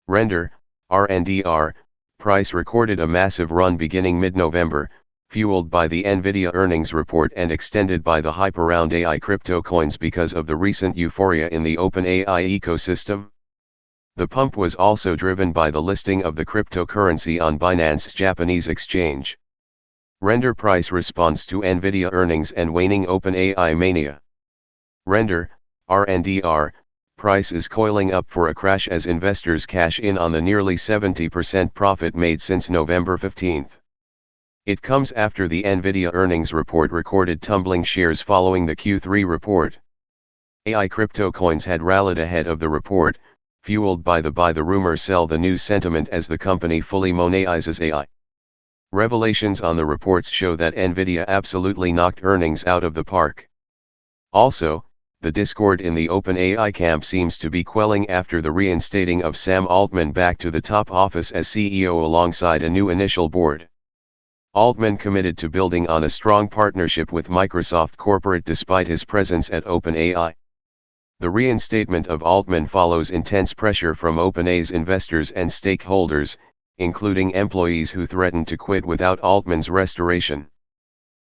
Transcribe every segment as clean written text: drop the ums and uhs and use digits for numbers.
Render, RNDR, price recorded a massive run beginning mid-November, fueled by the NVIDIA earnings report and extended by the hype around AI crypto coins because of the recent euphoria in the OpenAI ecosystem. The pump was also driven by the listing of the cryptocurrency on Binance's Japanese exchange. Render price responds to NVIDIA earnings and waning OpenAI mania. Render, RNDR, price is coiling up for a crash as investors cash in on the nearly 70% profit made since November 15. It comes after the NVIDIA earnings report recorded tumbling shares following the Q3 report. AI crypto coins had rallied ahead of the report, fueled by the buy the rumor sell the news sentiment as the company fully monetizes AI. Revelations on the reports show that NVIDIA absolutely knocked earnings out of the park. Also, the discord in the OpenAI camp seems to be quelling after the reinstating of Sam Altman back to the top office as CEO alongside a new initial board. Altman committed to building on a strong partnership with Microsoft corporate despite his presence at OpenAI. The reinstatement of Altman follows intense pressure from OpenAI's investors and stakeholders, including employees who threatened to quit without Altman's restoration.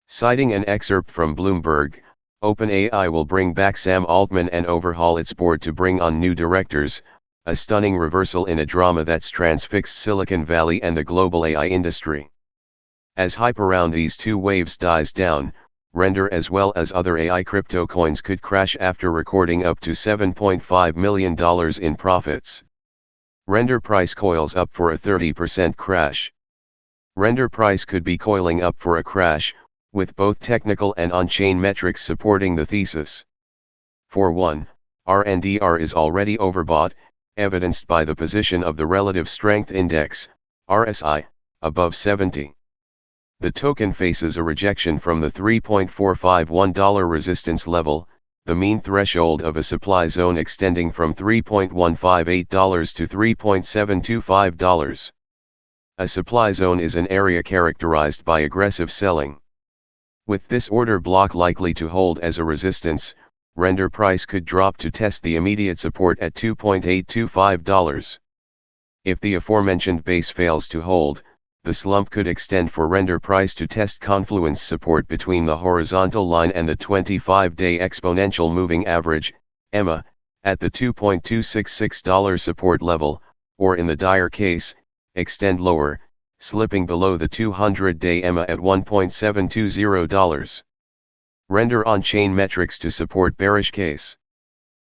Citing an excerpt from Bloomberg, OpenAI will bring back Sam Altman and overhaul its board to bring on new directors, a stunning reversal in a drama that's transfixed Silicon Valley and the global AI industry. As hype around these two waves dies down, Render as well as other AI crypto coins could crash after recording up to $7.5 million in profits. Render price coils up for a 30% crash. Render price could be coiling up for a crash, with both technical and on-chain metrics supporting the thesis. For one, RNDR is already overbought, evidenced by the position of the Relative Strength Index, RSI, above 70. The token faces a rejection from the $3.451 resistance level, the mean threshold of a supply zone extending from $3.158 to $3.725. A supply zone is an area characterized by aggressive selling. With this order block likely to hold as a resistance, Render price could drop to test the immediate support at $2.825. If the aforementioned base fails to hold, the slump could extend for Render price to test confluence support between the horizontal line and the 25-day exponential moving average, EMA, at the $2.266 support level, or in the dire case, extend lower, slipping below the 200-day EMA at $1.720. Render on-chain metrics to support bearish case.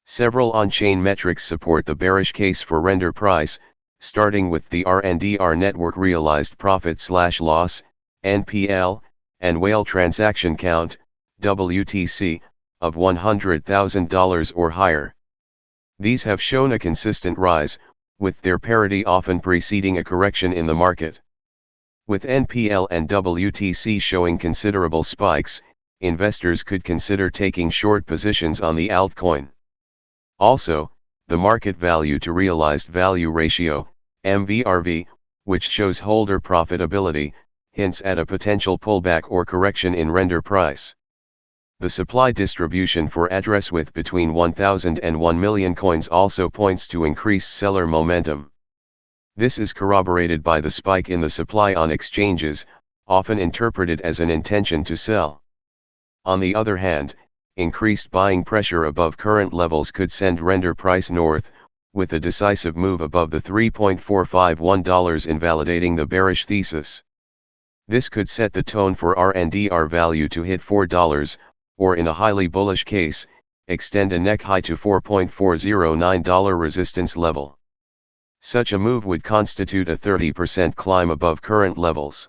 Several on-chain metrics support the bearish case for Render price, starting with the RNDR network realized profit/loss, NPL, and whale transaction count, WTC, of $100,000 or higher. These have shown a consistent rise, with their parity often preceding a correction in the market. With NPL and WTC showing considerable spikes, investors could consider taking short positions on the altcoin. Also, the market value to realized value ratio, MVRV, which shows holder profitability, hints at a potential pullback or correction in Render price. The supply distribution for address width between 1,000 and 1 million coins also points to increased seller momentum. This is corroborated by the spike in the supply on exchanges, often interpreted as an intention to sell. On the other hand, increased buying pressure above current levels could send Render price north, with a decisive move above the $3.451 invalidating the bearish thesis. This could set the tone for RNDR value to hit $4, or in a highly bullish case, extend a neck high to $4.409 resistance level. Such a move would constitute a 30% climb above current levels.